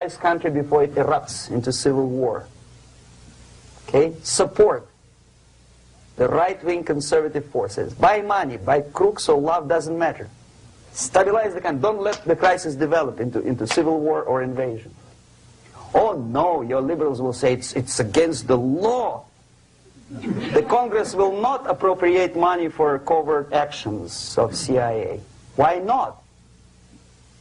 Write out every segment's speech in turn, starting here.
this country before it erupts into civil war. Okay? Support the right-wing conservative forces. By money, by crooks or love, doesn't matter. Stabilize the country. Don't let the crisis develop into civil war or invasion. Oh no, your liberals will say it's against the law. The Congress will not appropriate money for covert actions of CIA. Why not?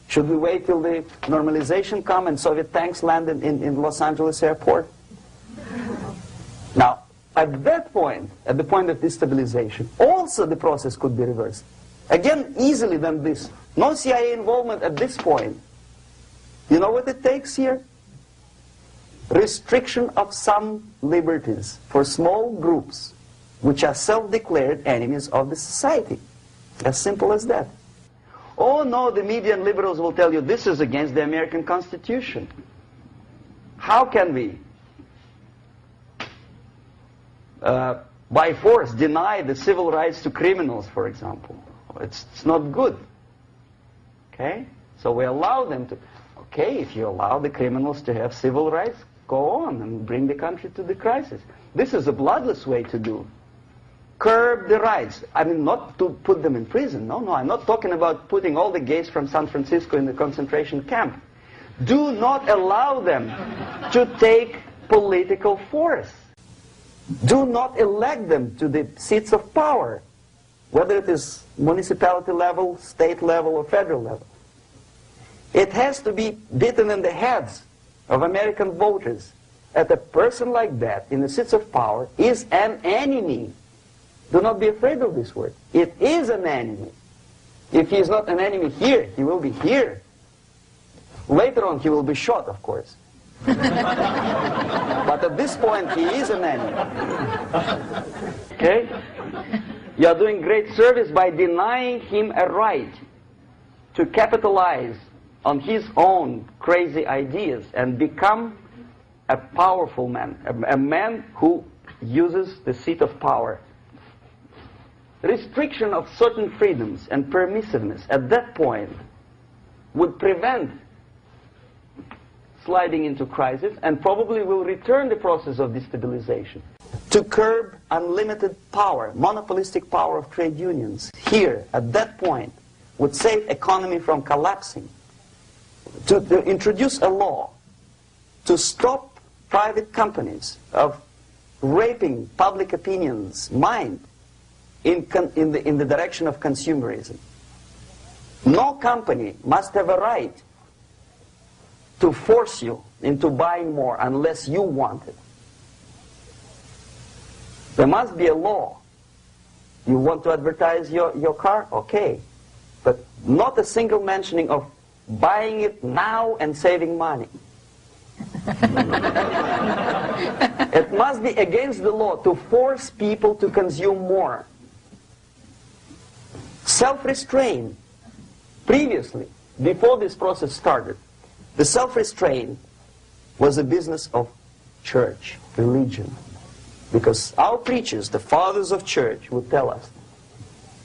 Should we wait till the normalization come and Soviet tanks land in Los Angeles airport? Now, at that point, at the point of destabilization, also the process could be reversed. Again, easily than this. No CIA involvement at this point. You know what it takes here? Restriction of some liberties for small groups which are self-declared enemies of the society. As simple as that. Oh no, the media and liberals will tell you this is against the American Constitution. How can we, by force, deny the civil rights to criminals, for example? It's not good. Okay? So we allow them to... Okay, if you allow the criminals to have civil rights, go on and bring the country to the crisis. This is a bloodless way to do. Curb the rights. I mean, not to put them in prison. No, I'm not talking about putting all the gays from San Francisco in the concentration camp. Do not allow them to take political force. Do not elect them to the seats of power, whether it is municipality level, state level, or federal level. It has to be beaten in the heads of American voters that a person like that in the seats of power is an enemy. Do not be afraid of this word. It is an enemy. If he is not an enemy here, he will be here. Later on, he will be shot, of course. But at this point, he is an enemy. Okay? You are doing great service by denying him a right to capitalize on his own crazy ideas and become a powerful man, a man who uses the seat of power. Restriction of certain freedoms and permissiveness at that point would prevent sliding into crisis and probably will return the process of destabilization. To curb unlimited power, monopolistic power of trade unions, here, at that point, would save economy from collapsing. To introduce a law to stop private companies of raping public opinion's mind in the direction of consumerism. No company must have a right to force you into buying more unless you want it. There must be a law. You want to advertise your car? Okay. But not a single mentioning of buying it now and saving money. It must be against the law to force people to consume more. Self-restraint. Previously, before this process started, the self-restraint was a business of church, religion. Because our preachers, the fathers of church, would tell us,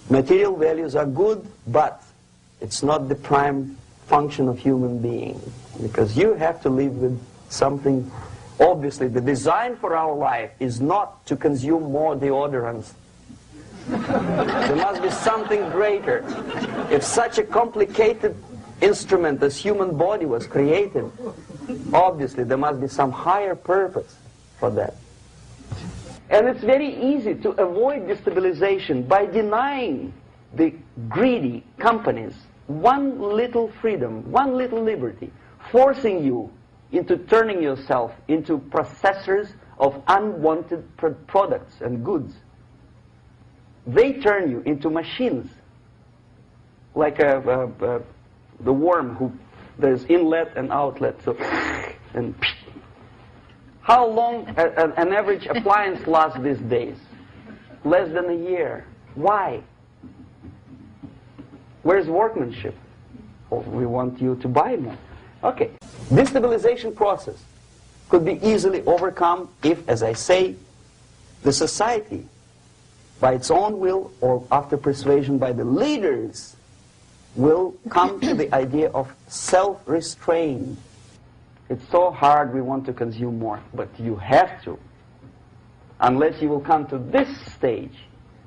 material values are good, but it's not the prime function of human being. Because you have to live with something. Obviously, the design for our life is not to consume more deodorants. There must be something greater. If such a complicated instrument as human body was created, obviously there must be some higher purpose for that. And it's very easy to avoid destabilization by denying the greedy companies one little freedom, one little liberty, forcing you into turning yourself into processors of unwanted products and goods. They turn you into machines, like the worm who there's inlet and outlet. So, and how long an average appliance lasts these days? Less than a year. Why? Where's workmanship? Oh, we want you to buy more. Okay. Destabilization process could be easily overcome if, as I say, the society, by its own will or after persuasion by the leaders, will come to the idea of self-restraint. It's so hard, we want to consume more. But you have to. Unless you will come to this stage,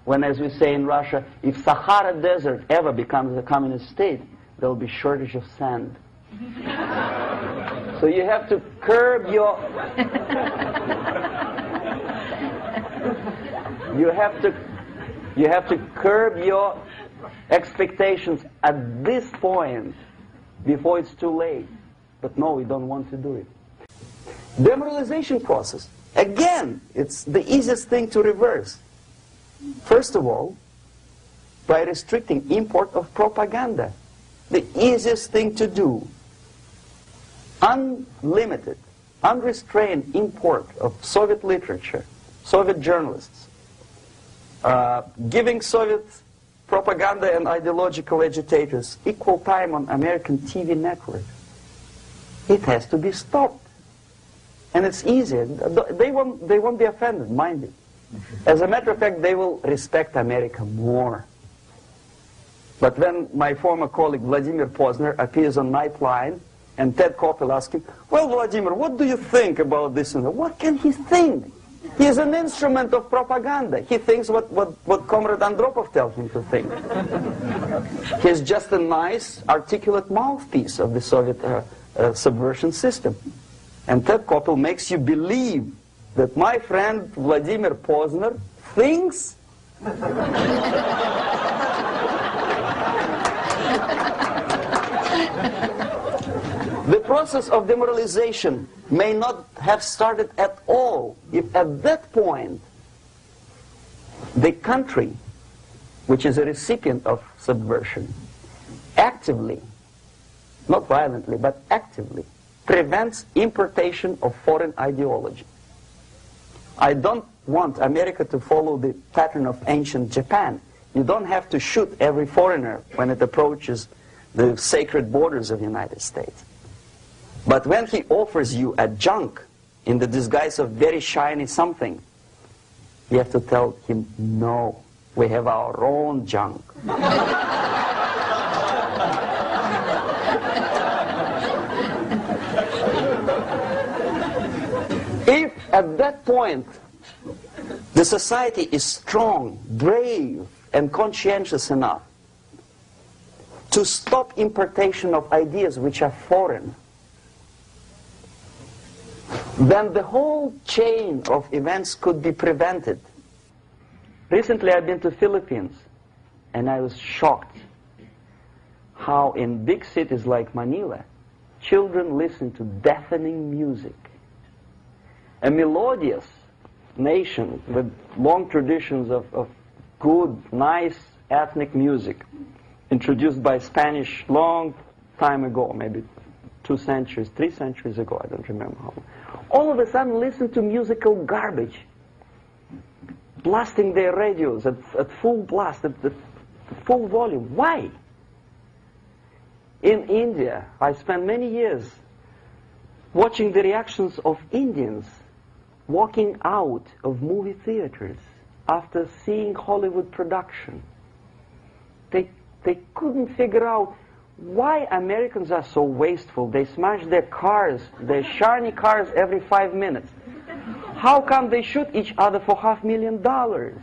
when, as we say in Russia, if Sahara Desert ever becomes a communist state, there will be shortage of sand. So you have to curb your... you have to curb your expectations at this point before it's too late. But no, we don't want to do it. Demoralization process. Again, it's the easiest thing to reverse. First of all, by restricting import of propaganda. The easiest thing to do. Unlimited, unrestrained import of Soviet literature, Soviet journalists, giving Soviet propaganda and ideological agitators equal time on American TV networks. It has to be stopped. And it's easy. They won't be offended, mind it. As a matter of fact, they will respect America more. But when my former colleague Vladimir Posner appears on Nightline, and Ted Koppel asks him, well, Vladimir, what do you think about this? And that? What can he think? He's an instrument of propaganda. He thinks what Comrade Andropov tells him to think. He's just a nice, articulate mouthpiece of the Soviet subversion system. And Ted Koppel makes you believe that my friend Vladimir Posner thinks the process of demoralization may not have started at all if at that point the country, which is a recipient of subversion, actively, not violently, but actively, prevents importation of foreign ideology. I don't want America to follow the pattern of ancient Japan. You don't have to shoot every foreigner when it approaches the sacred borders of the United States. But when he offers you a junk in the disguise of very shiny something, you have to tell him, no, we have our own junk. If at that point the society is strong, brave, and conscientious enough to stop importation of ideas which are foreign, then the whole chain of events could be prevented. Recently I've been to the Philippines, and I was shocked how in big cities like Manila, children listen to deafening music. A melodious nation with long traditions of good, nice ethnic music, introduced by Spanish long time ago, maybe 2 centuries, 3 centuries ago, I don't remember how long. All of a sudden listen to musical garbage, blasting their radios at full blast, at full volume. Why? In India, I spent many years watching the reactions of Indians walking out of movie theaters after seeing Hollywood production. They couldn't figure out why Americans are so wasteful. They smash their cars, their shiny cars, every 5 minutes. How come they shoot each other for $500,000?